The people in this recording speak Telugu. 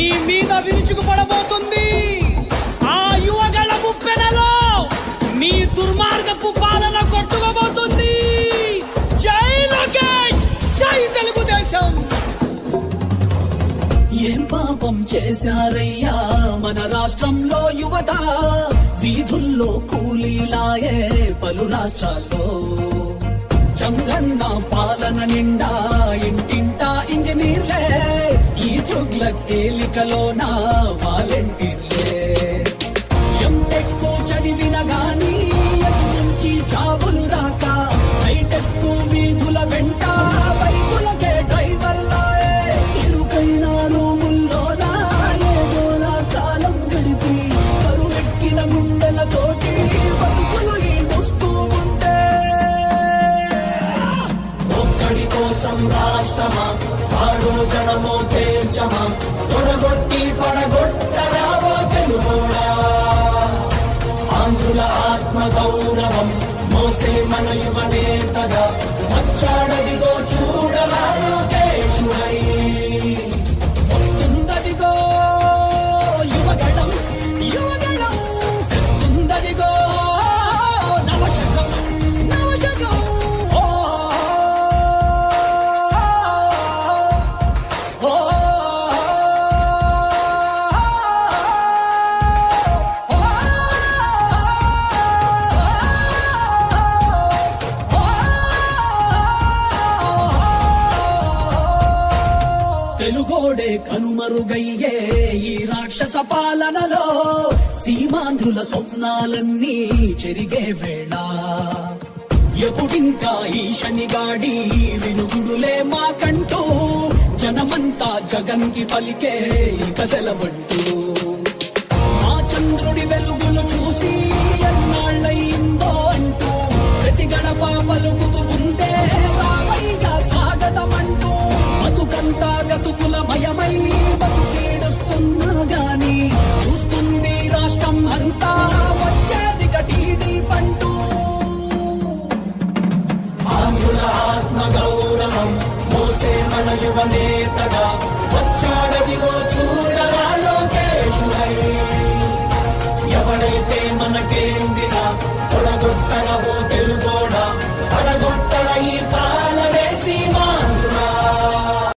మీ మీద విరుచుకుపడబోతుంది. ఆ యువగళ ముప్పెనలో మీ దుర్మార్గపు పాలన కొట్టుకోబోతుంది. జై లోకేష్, జై తెలుగుదేశం. ఏం పాపం చేశారయ్యా మన రాష్ట్రంలో యువత, వీధుల్లో కూలీలాయే పలు రాష్ట్రాల్లో. చంగన్న పాలన నిండా ఇంటింటా ఇంజనీర్లే, ఈ తుగ్లక్ ఏలికలోన వాలంటీర్లే. ఎంటెక్ చదివిన గాని అటు నుంచి జాబులు రాక, హైటెక్ వీధుల వెంట బైకులకే డ్రైవర్లాయే. ఇరుకైన రూముల్లోన ఏదోలా కాలం గడిపి కరువెక్కిన గుండెలతోటి బతుకులు ఈడుస్తూ ఉంటే, ఒక్కడి కోసం రాష్ట్రమా వాడో జనమో తేల్చమా, తొడగొట్టి పడగొట్టరావో తెలుగోడా. ఆంధ్రుల ఆత్మ గౌరవం మోసే మన యువ నేతగా వచ్చాడదిగో చూడరా లోకేశుడై. వస్తుందదిగో యువగళం, యువగళం తెస్తుందదిగో నవశకం, నవశకం. తెలుగోడే కనుమరుగయ్యే ఈ రాక్షస పాలనలో, సీమాంధ్రుల స్వప్నాలన్నీ చెరిగే వేళ. ఎప్పుడింకా ఈ శనిగాడి వినుగుడులే మాకంటూ, జనమంతా జగన్కి పలికే ఇక సెలవంటూ.